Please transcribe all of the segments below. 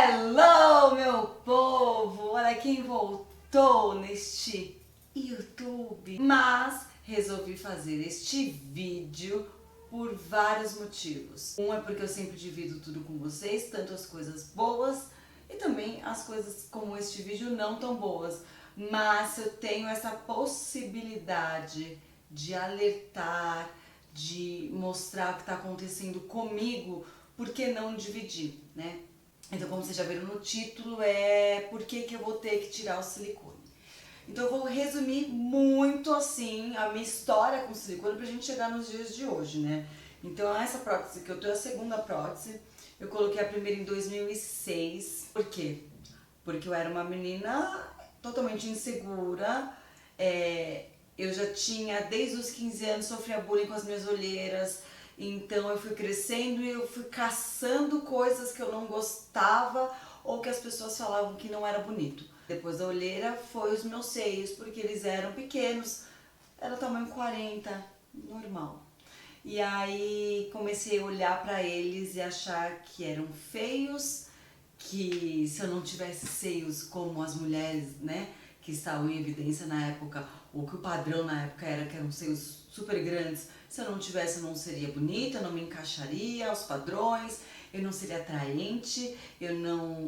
Hello, meu povo! Olha quem voltou neste YouTube. Mas resolvi fazer este vídeo por vários motivos. Um é porque eu sempre divido tudo com vocês, tanto as coisas boas e também as coisas como este vídeo não tão boas. Mas eu tenho essa possibilidade de alertar, de mostrar o que está acontecendo comigo, por que não dividir, né? Então, como vocês já viram no título, é por que eu vou ter que tirar o silicone. Então eu vou resumir muito assim a minha história com silicone pra gente chegar nos dias de hoje, né? Então essa prótese que eu tenho é a segunda prótese. Eu coloquei a primeira em 2006. Por quê? Porque eu era uma menina totalmente insegura. Eu já tinha, desde os 15 anos, sofria bullying com as minhas olheiras. Então eu fui crescendo e eu fui caçando coisas que eu não gostava ou que as pessoas falavam que não era bonito. Depois da olheira foi os meus seios, porque eles eram pequenos, era tamanho 40, normal. E aí comecei a olhar pra eles e achar que eram feios, que se eu não tivesse seios como as mulheres, né, que estavam em evidência na época, ou que o padrão na época era que eram seios super grandes, se eu não tivesse eu não seria bonita, eu não me encaixaria aos padrões, eu não seria atraente,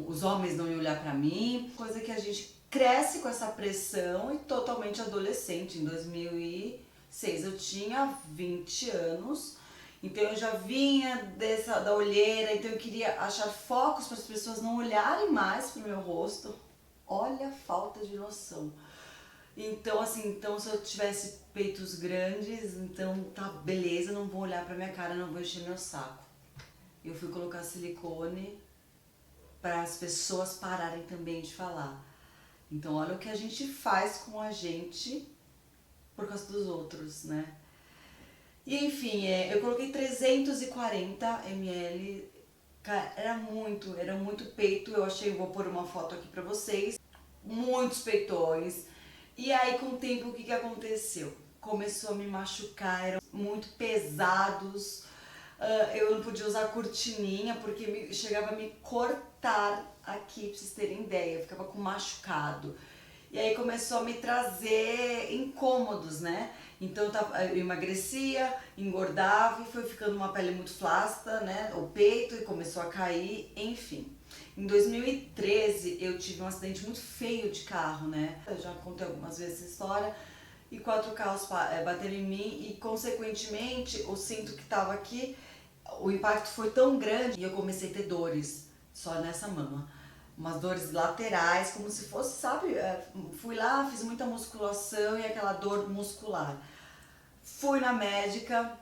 os homens não iam olhar pra mim, coisa que a gente cresce com essa pressão e totalmente adolescente. Em 2006 eu tinha 20 anos, então eu já vinha da olheira, então eu queria achar focos para as pessoas não olharem mais pro meu rosto. Olha a falta de noção. Então, assim, então se eu tivesse peitos grandes, então tá, beleza, não vou olhar pra minha cara, não vou encher meu saco. Eu fui colocar silicone para as pessoas pararem também de falar. Então, olha o que a gente faz com a gente por causa dos outros, né? E enfim, eu coloquei 340 ml, cara, era muito peito. Eu achei, eu vou pôr uma foto aqui pra vocês, muitos peitões. E aí com o tempo o que aconteceu? Começou a me machucar, eram muito pesados. Eu não podia usar cortininha porque chegava a me cortar aqui, pra vocês terem ideia, eu ficava com machucado. E aí começou a me trazer incômodos, né? Então eu emagrecia, engordava e foi ficando uma pele muito flácida, né? O peito, e começou a cair, enfim. Em 2013 eu tive um acidente muito feio de carro, né? Eu já contei algumas vezes essa história. E 4 carros bateram em mim e, consequentemente, o cinto que estava aqui, o impacto foi tão grande e eu comecei a ter dores só nessa mama. Umas dores laterais, como se fosse, sabe? Fui lá, fiz muita musculação e aquela dor muscular. Fui na médica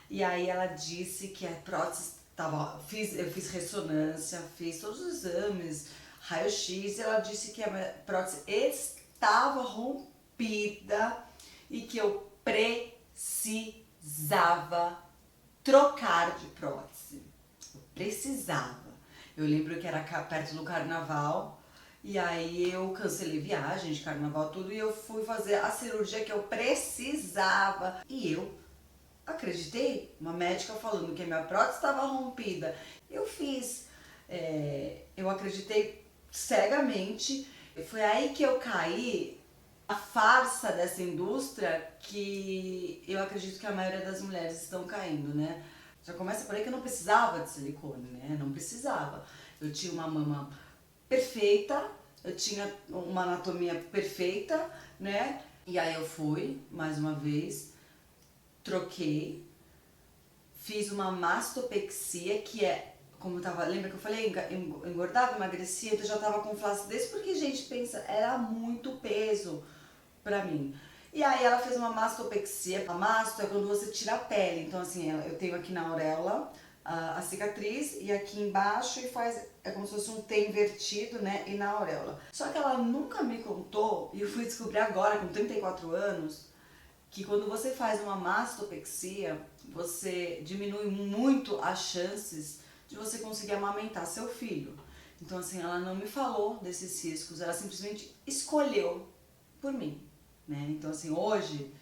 e aí ela disse que a prótese estava... Eu fiz ressonância, fiz todos os exames, raio-x, e ela disse que a prótese estava rompida e que eu precisava trocar de prótese. Eu precisava. Eu lembro que era perto do carnaval e aí eu cancelei viagem de carnaval tudo e eu fui fazer a cirurgia que eu precisava. E eu acreditei, uma médica falando que a minha prótese estava rompida. Eu fiz, eu acreditei cegamente. Foi aí que eu caí a farsa dessa indústria que eu acredito que a maioria das mulheres estão caindo, né? Já começa por aí que eu não precisava de silicone, né? Não precisava. Eu tinha uma mama perfeita, eu tinha uma anatomia perfeita, né? E aí eu fui, mais uma vez, troquei, fiz uma mastopexia, que é, como eu tava, lembra que eu falei, engordava, emagrecia, então eu já tava com flacidez, porque, gente, pensa, era muito peso pra mim. E aí ela fez uma mastopexia. A masto é quando você tira a pele. Então assim, eu tenho aqui na auréola a cicatriz e aqui embaixo e é como se fosse um T invertido, né, e na auréola. Só que ela nunca me contou, e eu fui descobrir agora com 34 anos, que quando você faz uma mastopexia, você diminui muito as chances de você conseguir amamentar seu filho. Então assim, ela não me falou desses riscos, ela simplesmente escolheu por mim. Né? Então assim, hoje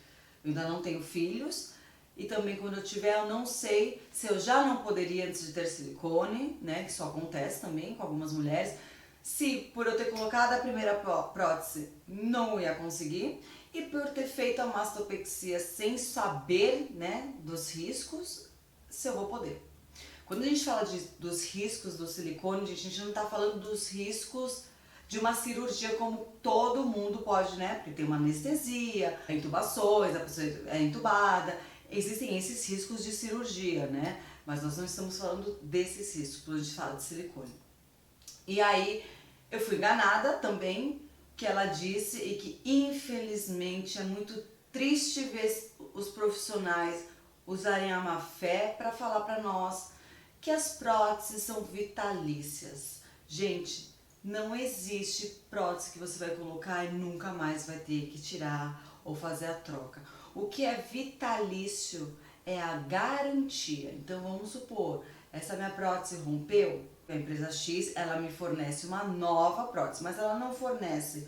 eu ainda não tenho filhos e também quando eu tiver, eu não sei se eu já não poderia antes de ter silicone, né, que isso acontece também com algumas mulheres, se por eu ter colocado a primeira prótese não ia conseguir, e por ter feito a mastopexia sem saber, né, dos riscos, se eu vou poder. Quando a gente fala dos riscos do silicone, a gente não está falando dos riscos de uma cirurgia como todo mundo pode, né? Porque tem uma anestesia, intubações, a pessoa é entubada, existem esses riscos de cirurgia, né? Mas nós não estamos falando desses riscos quando a gente fala de silicone. E aí eu fui enganada também, que ela disse, e que infelizmente é muito triste ver os profissionais usarem a má fé para falar para nós que as próteses são vitalícias. Gente, não existe prótese que você vai colocar e nunca mais vai ter que tirar ou fazer a troca. O que é vitalício é a garantia. Então vamos supor, essa minha prótese rompeu, a empresa X, ela me fornece uma nova prótese, mas ela não fornece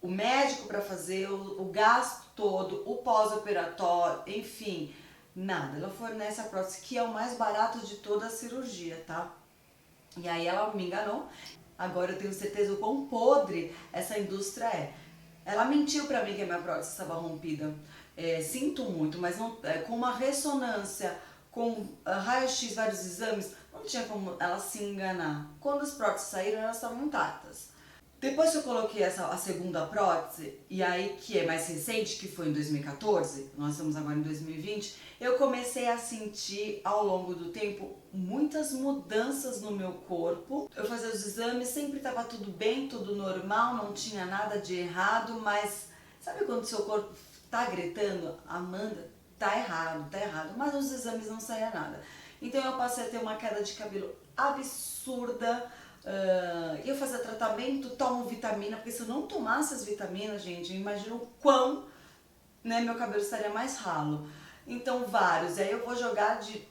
o médico para fazer o gasto todo, o pós-operatório, enfim, nada. Ela fornece a prótese que é o mais barato de toda a cirurgia, tá? E aí ela me enganou. Agora eu tenho certeza o quão podre essa indústria é. Ela mentiu pra mim que a minha prótese estava rompida. Sinto muito, mas não, com uma ressonância, com raio-x, vários exames, não tinha como ela se enganar. Quando as próteses saíram, elas estavam intactas. Depois que eu coloquei a segunda prótese, e aí que é mais recente, que foi em 2014, nós estamos agora em 2020, eu comecei a sentir ao longo do tempo muitas mudanças no meu corpo. Eu fazia os exames, sempre estava tudo bem, tudo normal, não tinha nada de errado, mas sabe quando seu corpo tá gritando, Amanda, tá errado, mas nos exames não saía nada. Então eu passei a ter uma queda de cabelo absurda. Eu fazia tratamento, tomo vitamina, porque se eu não tomasse as vitaminas, gente, eu imagino o quão, né, meu cabelo estaria mais ralo. Então vários, e aí eu vou jogar de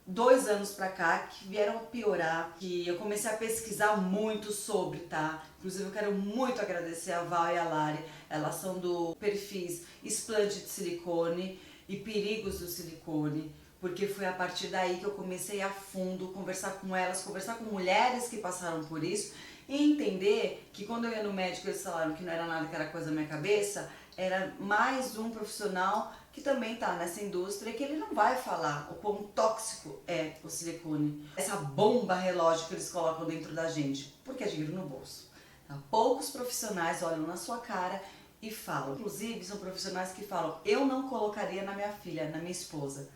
2 anos pra cá que vieram a piorar, que eu comecei a pesquisar muito sobre, tá? Inclusive eu quero muito agradecer a Val e a Lari, elas são do perfis Splendid Silicone e Perigos do Silicone, porque foi a partir daí que eu comecei a fundo conversar com elas, conversar com mulheres que passaram por isso e entender que quando eu ia no médico eles falaram que não era nada, que era coisa da minha cabeça, era mais um profissional que também está nessa indústria e que ele não vai falar o quão tóxico é o silicone, essa bomba relógio que eles colocam dentro da gente, porque é dinheiro no bolso. Tá? Poucos profissionais olham na sua cara e falam, inclusive são profissionais que falam, eu não colocaria na minha filha, na minha esposa.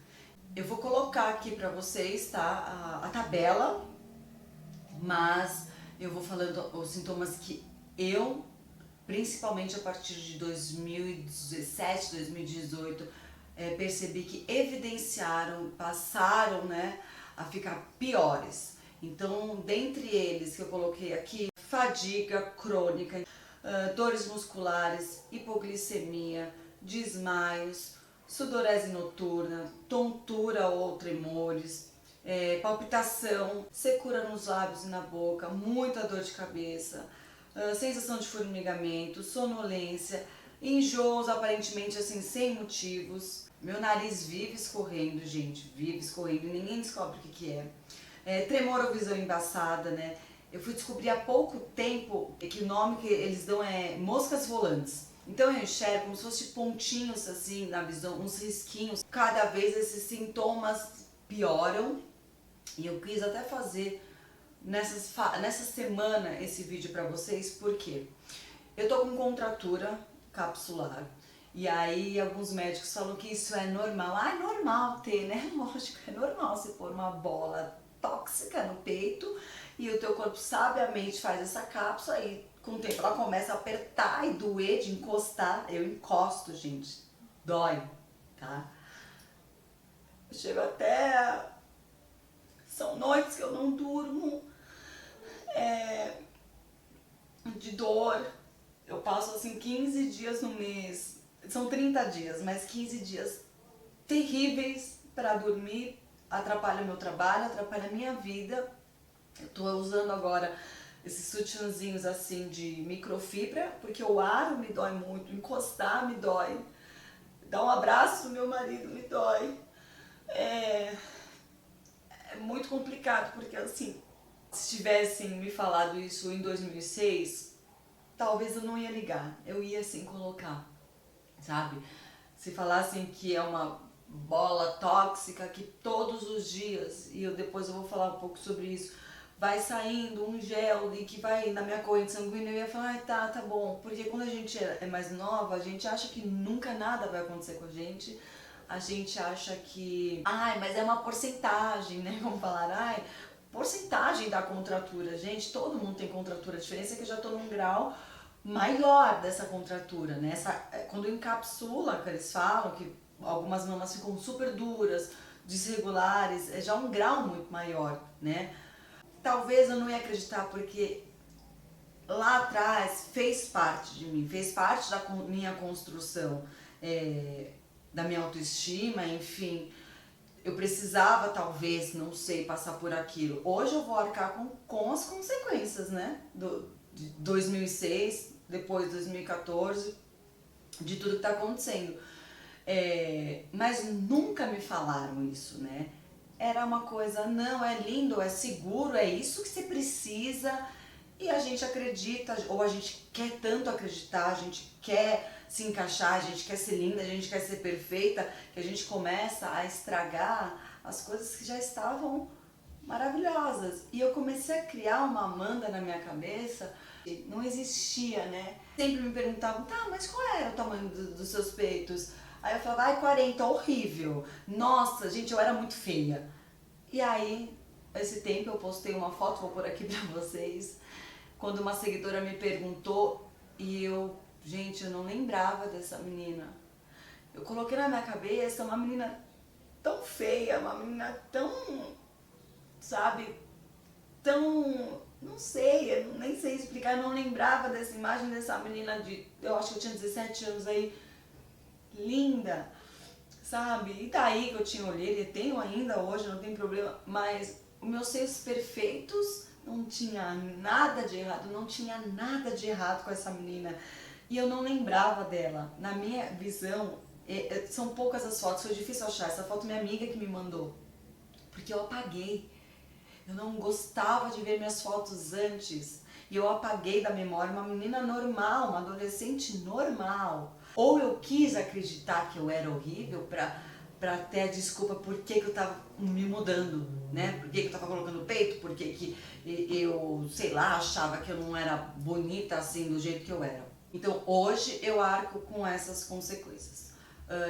Eu vou colocar aqui pra vocês, tá, a tabela, mas eu vou falando os sintomas que eu, principalmente a partir de 2017, 2018, percebi que evidenciaram, passaram, né, a ficar piores. Então, dentre eles que eu coloquei aqui, fadiga crônica, dores musculares, hipoglicemia, desmaios, sudorese noturna, tontura ou tremores, palpitação, secura nos lábios e na boca, muita dor de cabeça, sensação de formigamento, sonolência, enjoos aparentemente assim sem motivos. Meu nariz vive escorrendo, gente, vive escorrendo, ninguém descobre o que é. Tremor ou visão embaçada, né? Eu fui descobrir há pouco tempo que o nome que eles dão é moscas volantes. Então eu enxergo como se fossem pontinhos assim na visão, uns risquinhos. Cada vez esses sintomas pioram e eu quis até fazer nessa semana esse vídeo pra vocês, porque eu tô com contratura capsular e aí alguns médicos falam que isso é normal. Ah, é normal ter, né? Lógico, é normal você pôr uma bola tóxica no peito e o teu corpo sabiamente faz essa cápsula e com o tempo ela começa a apertar e doer de encostar. Eu encosto, gente. Dói, tá? Eu chego até... São noites que eu não durmo. De dor. Eu passo assim 15 dias no mês. São 30 dias, mas 15 dias terríveis para dormir. Atrapalha meu trabalho, atrapalha a minha vida. Eu tô usando agora esses sutiãzinhos assim de microfibra, porque o aro me dói muito, encostar me dói, dar um abraço do meu marido me dói. É, é muito complicado, porque assim, se tivessem me falado isso em 2006, talvez eu não ia ligar, eu ia assim colocar, sabe? Se falassem que é uma bola tóxica que todos os dias, e depois eu vou falar um pouco sobre isso, vai saindo um gel e que vai na minha corrente sanguínea, eu ia falar, ai tá bom, porque quando a gente é mais nova, a gente acha que nunca nada vai acontecer com a gente acha que, ai, mas é uma porcentagem, né, vamos falar, ai, porcentagem da contratura, gente, todo mundo tem contratura, a diferença é que eu já tô num grau maior dessa contratura, né? Quando encapsula, que eles falam que algumas mamas ficam super duras, desregulares, é já um grau muito maior, né? Talvez eu não ia acreditar porque lá atrás fez parte de mim, fez parte da minha construção, da minha autoestima, enfim. Eu precisava, talvez, não sei, passar por aquilo. Hoje eu vou arcar com as consequências, né? De 2006, depois de 2014, de tudo que tá acontecendo. Mas nunca me falaram isso, né? Era uma coisa, não, é lindo, é seguro, é isso que você precisa. E a gente acredita, ou a gente quer tanto acreditar, a gente quer se encaixar, a gente quer ser linda, a gente quer ser perfeita, que a gente começa a estragar as coisas que já estavam maravilhosas. E eu comecei a criar uma Amanda na minha cabeça, que não existia, né? Sempre me perguntavam, tá, mas qual era o tamanho dos seus peitos? Aí eu falava, ai, 40, horrível. Nossa, gente, eu era muito feia. E aí, esse tempo eu postei uma foto, vou pôr aqui pra vocês, quando uma seguidora me perguntou e gente, eu não lembrava dessa menina. Eu coloquei na minha cabeça uma menina tão feia, uma menina tão, sabe, tão, não sei, eu nem sei explicar, eu não lembrava dessa imagem dessa menina eu acho que eu tinha 17 anos aí, linda, sabe? E daí que eu tinha olheira, e tenho ainda hoje, não tem problema, mas os meus seios perfeitos, não tinha nada de errado, não tinha nada de errado com essa menina. E eu não lembrava dela. Na minha visão, são poucas as fotos, foi difícil achar. Essa foto minha amiga que me mandou, porque eu apaguei. Eu não gostava de ver minhas fotos antes. E eu apaguei da memória uma menina normal, uma adolescente normal. Ou eu quis acreditar que eu era horrível pra ter a desculpa por que eu tava me mudando, né? Por que eu tava colocando peito, por que eu, sei lá, achava que eu não era bonita assim do jeito que eu era. Então hoje eu arco com essas consequências.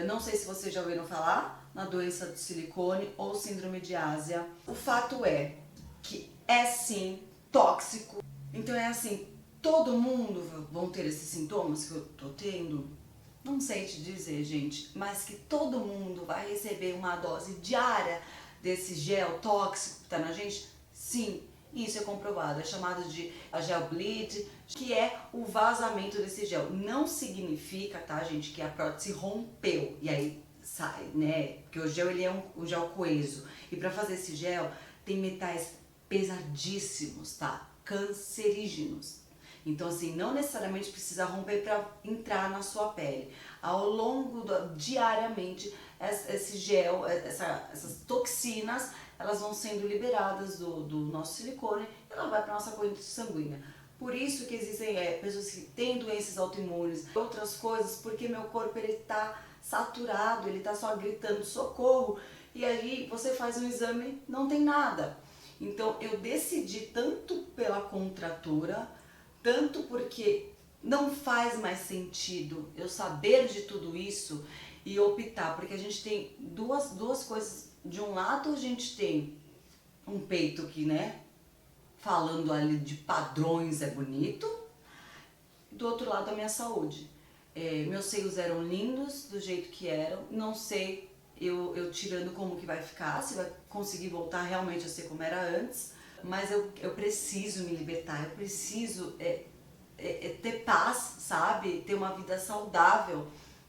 Não sei se vocês já ouviram falar na doença do silicone ou síndrome de Ásia. O fato é que é sim tóxico. Então é assim, todo mundo vão ter esses sintomas que eu tô tendo? Não sei te dizer, gente, mas que todo mundo vai receber uma dose diária desse gel tóxico que tá na gente? Sim, isso é comprovado, é chamado de gel bleed, que é o vazamento desse gel. Não significa, tá, gente, que a prótese rompeu e aí sai, né? Porque o gel ele é um gel coeso. E para fazer esse gel tem metais pesadíssimos, tá? Cancerígenos. Então, assim, não necessariamente precisa romper para entrar na sua pele. Ao longo diariamente, esse gel, essas toxinas, elas vão sendo liberadas do nosso silicone e ela vai para nossa corrente sanguínea. Por isso que existem pessoas que têm doenças autoimunes, outras coisas, porque meu corpo ele tá saturado, ele tá só gritando socorro, e aí você faz um exame, não tem nada. Então eu decidi tanto pela contratura, tanto porque não faz mais sentido eu saber de tudo isso e optar, porque a gente tem duas coisas. De um lado a gente tem um peito que, né, falando ali de padrões é bonito, do outro lado a minha saúde. Meus seios eram lindos do jeito que eram, não sei eu tirando como que vai ficar, se vai conseguir voltar realmente a ser como era antes, mas eu preciso me libertar, eu preciso ter paz, sabe? Ter uma vida saudável.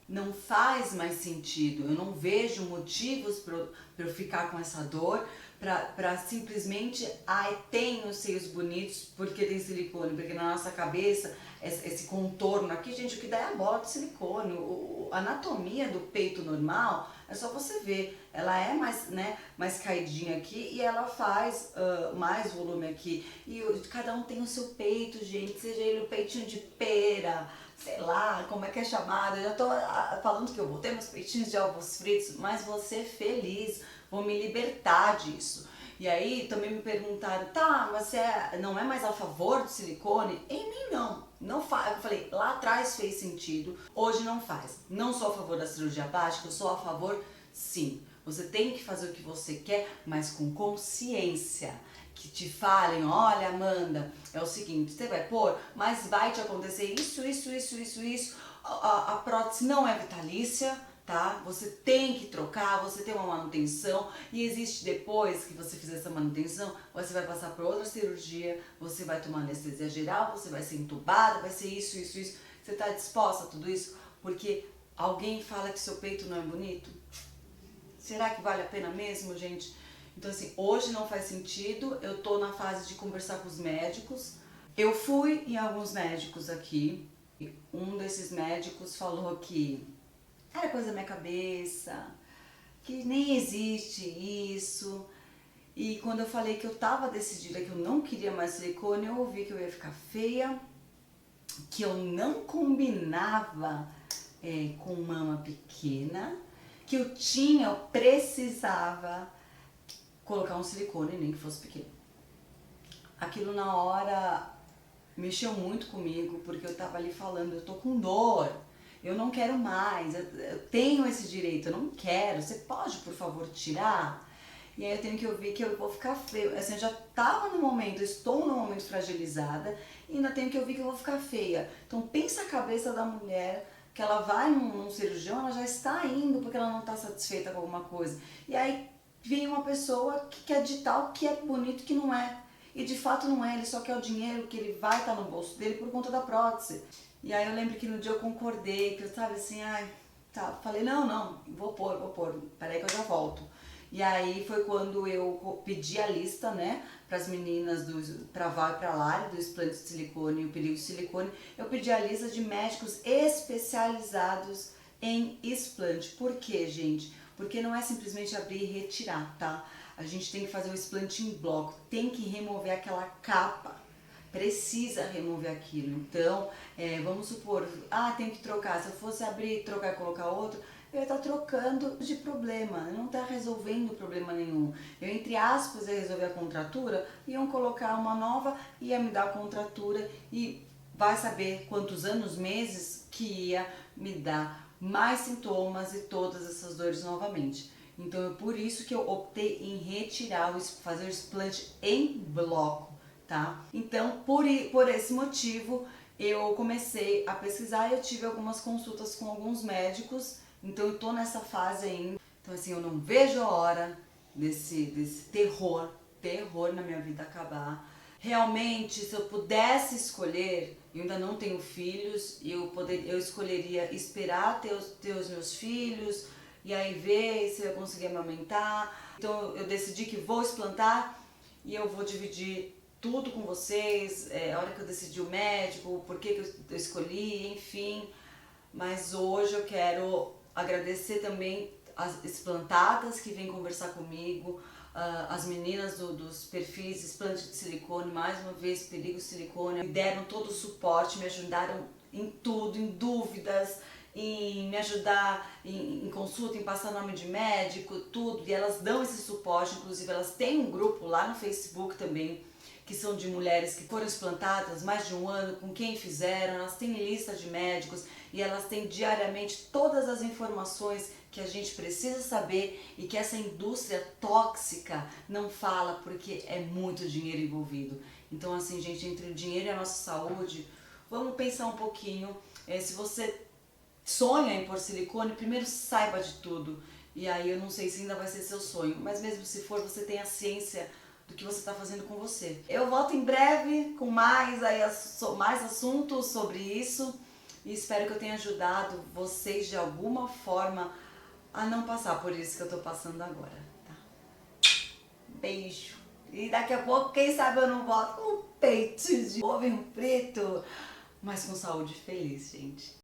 Não faz mais sentido, eu não vejo motivos para eu ficar com essa dor, para simplesmente, ai, tem os seios bonitos porque tem silicone, porque na nossa cabeça esse contorno aqui, gente, o que dá é a bola de silicone, a anatomia do peito normal É só você ver, ela é mais, né, mais caidinha aqui e ela faz mais volume aqui. E cada um tem o seu peito, gente, seja ele o peitinho de pera, sei lá, como é que é chamado. Eu já tô falando que eu vou ter meus peitinhos de ovos fritos, mas vou ser feliz, vou me libertar disso. E aí também me perguntaram, tá, mas você não é mais a favor do silicone? Em mim não faz. Eu falei, lá atrás fez sentido, hoje não faz. Não sou a favor da cirurgia plástica, eu sou a favor, sim. Você tem que fazer o que você quer, mas com consciência. Que te falem, olha Amanda, é o seguinte, você vai pôr, mas vai te acontecer isso. A prótese não é vitalícia, tá? Você tem que trocar, você tem uma manutenção e existe depois que você fizer essa manutenção, você vai passar por outra cirurgia, você vai tomar anestesia geral, você vai ser entubada, vai ser isso. Você tá disposta a tudo isso? Porque alguém fala que seu peito não é bonito? Será que vale a pena mesmo, gente? Então assim, hoje não faz sentido, eu tô na fase de conversar com os médicos. Eu fui em alguns médicos aqui, um desses médicos falou que era coisa da minha cabeça, que nem existe isso. E quando eu falei que eu tava decidida que eu não queria mais silicone, eu ouvi que eu ia ficar feia, que eu não combinava com mama pequena, que eu precisava colocar um silicone, nem que fosse pequeno. Aquilo na hora mexeu muito comigo, porque eu tava ali falando, eu tô com dor, eu não quero mais, eu tenho esse direito, eu não quero, você pode, por favor, tirar? E aí eu tenho que ouvir que eu vou ficar feia, assim, eu já tava no momento, eu estou no momento fragilizada, e ainda tenho que ouvir que eu vou ficar feia. Então pensa a cabeça da mulher, que ela vai num cirurgião, ela já está indo porque ela não está satisfeita com alguma coisa. E aí vem uma pessoa que quer ditar o que é bonito e que não é. E de fato não é, ele só quer o dinheiro que ele vai estar no bolso dele por conta da prótese. E aí eu lembro que no dia eu concordei, que eu estava assim, ai, tá, falei, não, vou pôr, peraí que eu já volto. E aí foi quando eu pedi a lista, né, para as meninas pra Val e pra Lari, do explante de silicone e o perigo de silicone, eu pedi a lista de médicos especializados em explante. Por quê, gente? Porque não é simplesmente abrir e retirar, tá? A gente tem que fazer o explante em bloco, tem que remover aquela capa, precisa remover aquilo. Então, vamos supor, tem que trocar, se eu fosse abrir, trocar e colocar outro, eu ia estar trocando de problema, não está resolvendo problema nenhum. Eu, entre aspas, ia resolver a contratura, iam colocar uma nova, ia me dar a contratura e vai saber quantos anos, meses que ia me dar mais sintomas e todas essas dores novamente. Então é por isso que eu optei em retirar, fazer o explante em bloco, tá? Então por esse motivo eu comecei a pesquisar e eu tive algumas consultas com alguns médicos, então eu tô nessa fase ainda. Então assim, eu não vejo a hora desse terror na minha vida acabar. Realmente, se eu pudesse escolher, eu ainda não tenho filhos, eu escolheria esperar ter os meus filhos e aí ver se eu conseguir amamentar. Então eu decidi que vou explantar e eu vou dividir tudo com vocês, a hora que eu decidi o médico, o porquê que eu escolhi, enfim. Mas hoje eu quero agradecer também as explantadas que vêm conversar comigo, as meninas dos perfis explante de silicone, mais uma vez, perigo silicone, me deram todo o suporte, me ajudaram em tudo, em dúvidas, em me ajudar em consulta, em passar nome de médico, tudo, e elas dão esse suporte, inclusive elas têm um grupo lá no Facebook também, que são de mulheres que foram explantadas mais de um ano, com quem fizeram, elas têm lista de médicos e elas têm diariamente todas as informações que a gente precisa saber e que essa indústria tóxica não fala porque é muito dinheiro envolvido. Então assim, gente, entre o dinheiro e a nossa saúde, vamos pensar um pouquinho. Se você sonha em pôr silicone, primeiro saiba de tudo. E aí eu não sei se ainda vai ser seu sonho, mas mesmo se for, você tem a ciência do que você está fazendo com você. Eu volto em breve com mais assuntos sobre isso e espero que eu tenha ajudado vocês de alguma forma a não passar por isso que eu tô passando agora, tá? Beijo! E daqui a pouco, quem sabe eu não volto com um peito de ovo preto, mas com saúde feliz, gente.